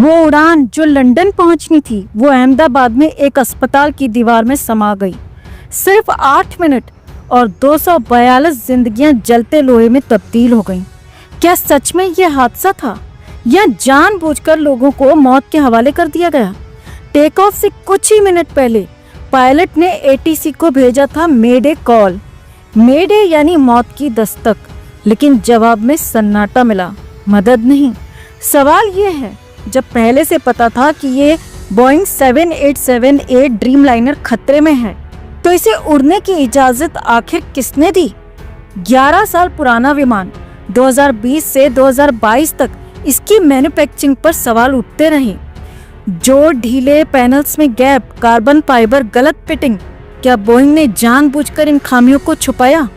वो उड़ान जो लंदन पहुंचनी थी वो अहमदाबाद में एक अस्पताल की दीवार में समा गई। सिर्फ 8 मिनट और 242 जिंदगियां जलते लोहे में तब्दील हो गईं। क्या सच में ये हादसा था या जानबूझकर लोगों को मौत के हवाले कर दिया गया? टेक ऑफ से कुछ ही मिनट पहले पायलट ने एटीसी को भेजा था मेडे कॉल। मेडे यानी मौत की दस्तक, लेकिन जवाब में सन्नाटा मिला, मदद नहीं। सवाल ये है, जब पहले से पता था कि ये बोइंग 7878 ड्रीमलाइनर खतरे में है, तो इसे उड़ने की इजाजत आखिर किसने दी? 11 साल पुराना विमान 2020 से 2022 तक इसकी मैन्युफैक्चरिंग पर सवाल उठते रहे। जो ढीले पैनल्स में गैप, कार्बन फाइबर गलत फिटिंग, क्या बोइंग ने जानबूझकर इन खामियों को छुपाया?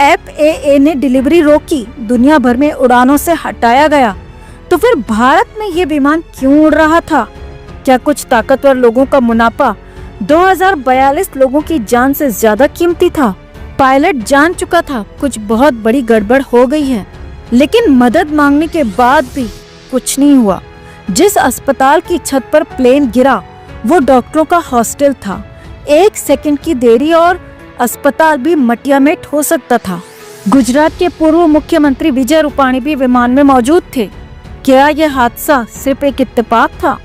FAA ने डिलीवरी रोकी, दुनिया भर में उड़ानों से हटाया गया, तो फिर भारत में ये विमान क्यों उड़ रहा था? क्या कुछ ताकतवर लोगों का मुनाफा 2042 लोगों की जान से ज्यादा कीमती था? पायलट जान चुका था कुछ बहुत बड़ी गड़बड़ हो गई है, लेकिन मदद मांगने के बाद भी कुछ नहीं हुआ। जिस अस्पताल की छत पर प्लेन गिरा वो डॉक्टरों का हॉस्टल था। 1 सेकंड की देरी और अस्पताल भी मटिया में हो सकता था। गुजरात के पूर्व मुख्यमंत्री विजय रूपाणी भी विमान में मौजूद थे। क्या यह हादसा सिर्फ एक इत्तेफाक था?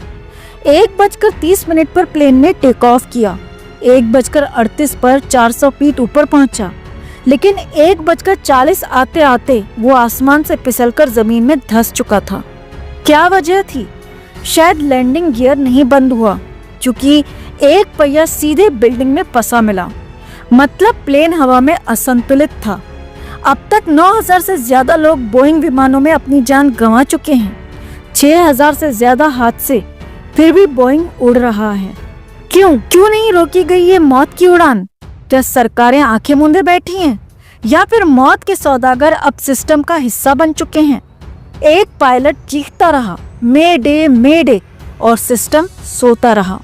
1:30 पर प्लेन ने टेक ऑफ किया, 1:38 पर 400 फीट ऊपर पहुंचा, लेकिन 1:40 आते आते वो आसमान से फिसलकर जमीन में धंस चुका था। क्या वजह थी? शायद लैंडिंग गियर नहीं बंद हुआ, क्योंकि एक पहिया सीधे बिल्डिंग में फंसा मिला। मतलब प्लेन हवा में असंतुलित था। अब तक 9000 से ज्यादा लोग बोइंग विमानों में अपनी जान गंवा चुके हैं। 6000 से ज्यादा हादसे, फिर भी बोइंग उड़ रहा है। क्यों नहीं रोकी गई ये मौत की उड़ान? क्या सरकारें आंखें मूंदे बैठी हैं, या फिर मौत के सौदागर अब सिस्टम का हिस्सा बन चुके हैं? एक पायलट चीखता रहा, मेडे मेडे, और सिस्टम सोता रहा।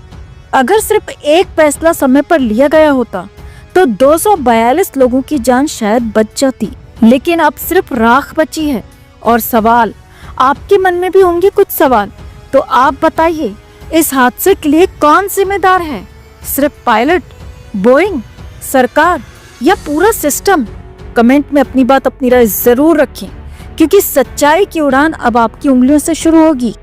अगर सिर्फ एक फैसला समय पर लिया गया होता तो 242 लोगों की जान शायद बच जाती, लेकिन अब सिर्फ राख बची है। और सवाल आपके मन में भी होंगे कुछ सवाल, तो आप बताइए, इस हादसे के लिए कौन जिम्मेदार है? सिर्फ पायलट, बोइंग, सरकार, या पूरा सिस्टम? कमेंट में अपनी बात, अपनी राय जरूर रखें, क्योंकि सच्चाई की उड़ान अब आपकी उंगलियों से शुरू होगी।